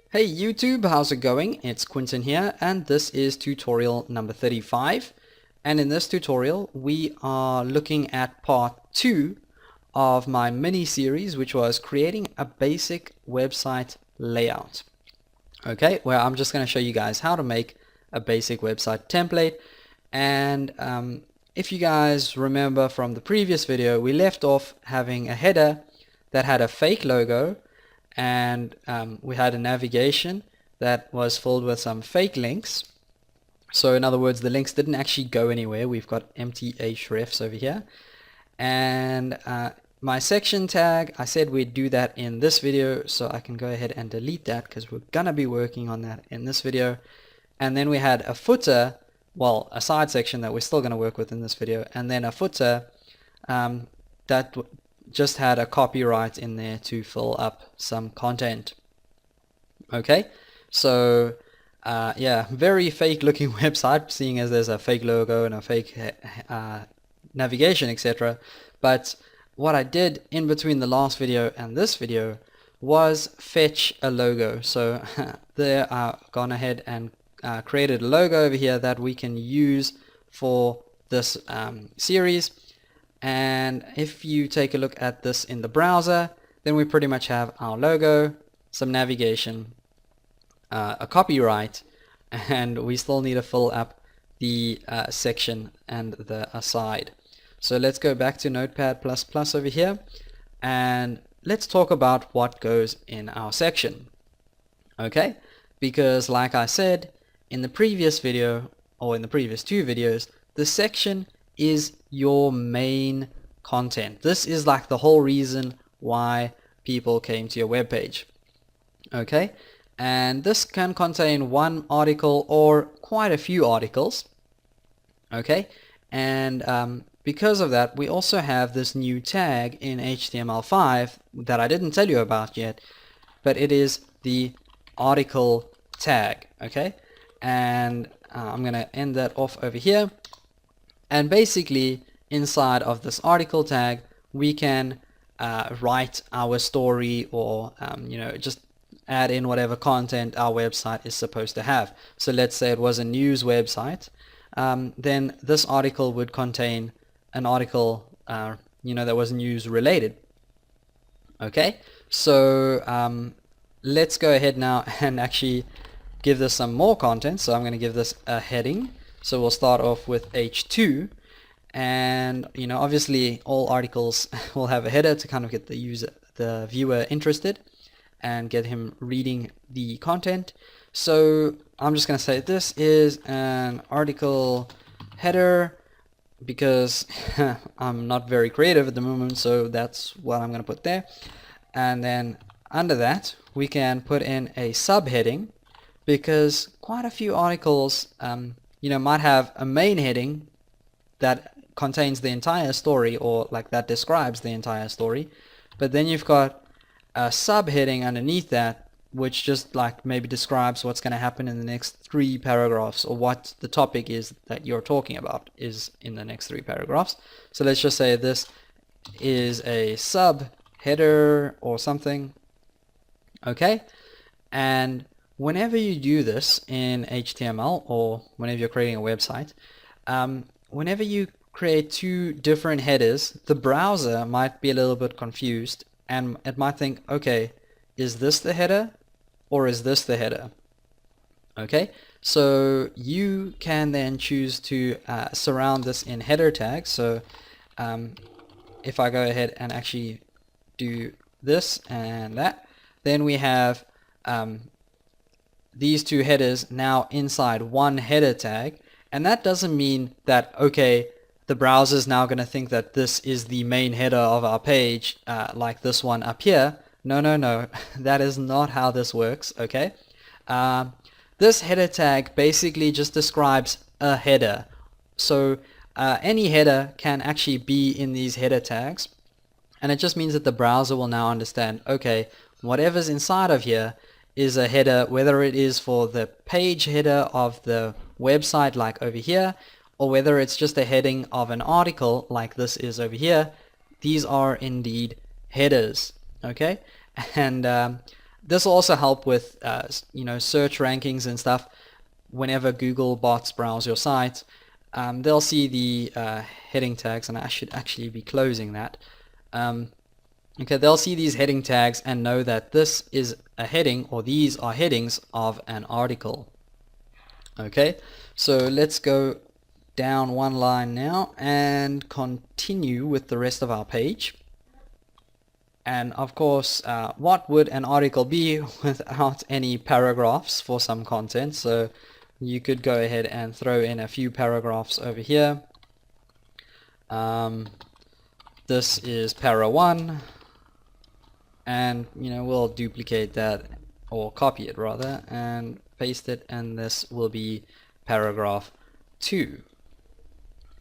Hey YouTube, how's it going? It's Quinton here, and this is tutorial number 35. And in this tutorial, we are looking at part 2 of my mini series, which was creating a basic website layout. Okay, where I'm just going to show you guys how to make a basic website template. And if you guys remember from the previous video, we left off having a header that had a fake logo, and we had a navigation that was filled with some fake links. So in other words, the links didn't actually go anywhere. We've got empty hrefs over here. And my section tag, I said we'd do that in this video, so I can go ahead and delete that because we're gonna be working on that in this video. And then we had a footer, well, a side section that we're still gonna work with in this video, and then a footer that just had a copyright in there to fill up some content. Okay, so yeah, very fake looking website, seeing as there's a fake logo and a fake navigation, etc. But what I did in between the last video and this video was fetch a logo. So there I've gone ahead and created a logo over here that we can use for this series. And if you take a look at this in the browser, then we pretty much have our logo, some navigation, a copyright, and we still need to fill up the section and the aside. So let's go back to Notepad++ over here, and let's talk about what goes in our section. Okay, because like I said in the previous video, or in the previous two videos, the section is your main content. This is like the whole reason why people came to your web page. Okay, and this can contain one article or quite a few articles. Okay, and because of that, we also have this new tag in HTML5 that I didn't tell you about yet, but it is the article tag. Okay, and I'm gonna end that off over here. And basically inside of this article tag we can write our story, or just add in whatever content our website is supposed to have. So let's say it was a news website, then this article would contain an article that was news related. Okay, so let's go ahead now and actually give this some more content. So I'm going to give this a heading. So we'll start off with H2, and obviously all articles will have a header to kind of get the viewer interested and get him reading the content. So I'm just going to say this is an article header because I'm not very creative at the moment, so that's what I'm going to put there. And then under that we can put in a subheading, because quite a few articles might have a main heading that contains the entire story, or like that describes the entire story, but then you've got a subheading underneath that which just like maybe describes what's going to happen in the next 3 paragraphs, or what the topic is that you're talking about is in the next 3 paragraphs. So let's just say this is a subheader or something. Okay, and whenever you do this in HTML, or whenever you're creating a website, whenever you create 2 different headers, the browser might be a little bit confused, and it might think, okay, is this the header or is this the header? Okay, so you can then choose to surround this in header tags. So if I go ahead and actually do this and that, then we have these 2 headers now inside one header tag. And that doesn't mean that, okay, the browser is now going to think that this is the main header of our page, like this one up here. No, that is not how this works. Okay, this header tag basically just describes a header. So any header can actually be in these header tags, and it just means that the browser will now understand, okay, whatever's inside of here is a header, whether it is for the page header of the website like over here, or whether it's just a heading of an article like this is over here. These are indeed headers. Okay, and this will also help with search rankings and stuff. Whenever Google bots browse your site, they'll see the heading tags, and I should actually be closing that. Okay, they'll see these heading tags and know that this is a heading, or these are headings of an article. Okay, so let's go down one line now and continue with the rest of our page. And of course, what would an article be without any paragraphs for some content? So you could go ahead and throw in a few paragraphs over here. This is para 1, and we'll duplicate that, or copy it rather, and paste it, and this will be paragraph 2.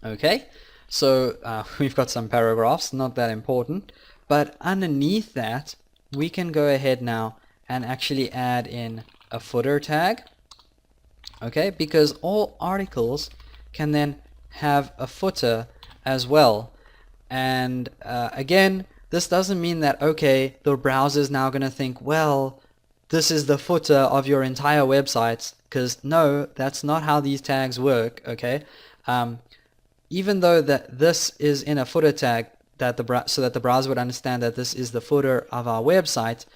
Okay, so we've got some paragraphs, not that important, but underneath that we can go ahead now and actually add in a footer tag. Okay, because all articles can then have a footer as well. And again, this doesn't mean that, okay, the browser is now going to think, well, this is the footer of your entire website, because no, that's not how these tags work. Okay, even though that this is in a footer tag, so that the browser would understand that this is the footer of our website,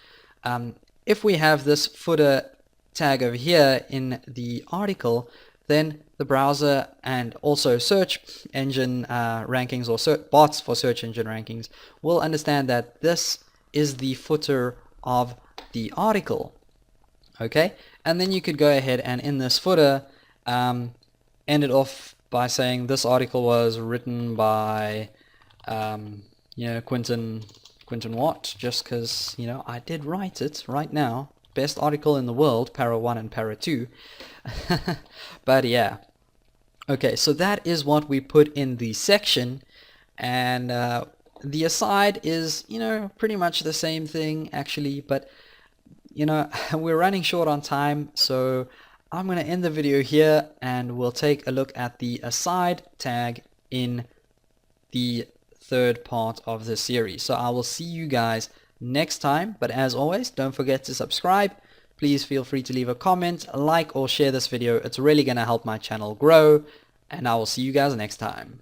if we have this footer tag over here in the article, then the browser and also search engine rankings, or bots for search engine rankings, will understand that this is the footer of the article. Okay, and then you could go ahead and in this footer end it off by saying this article was written by Quentin Watt, just because I did write it right now. Best article in the world, para 1 and para 2. But yeah, okay, so that is what we put in the section, and the aside is pretty much the same thing actually, but we're running short on time, so I'm going to end the video here, and we'll take a look at the aside tag in the third part of the series. So I will see you guys next time, but as always, don't forget to subscribe. Please feel free to leave a comment, like, or share this video. It's really going to help my channel grow, and I will see you guys next time.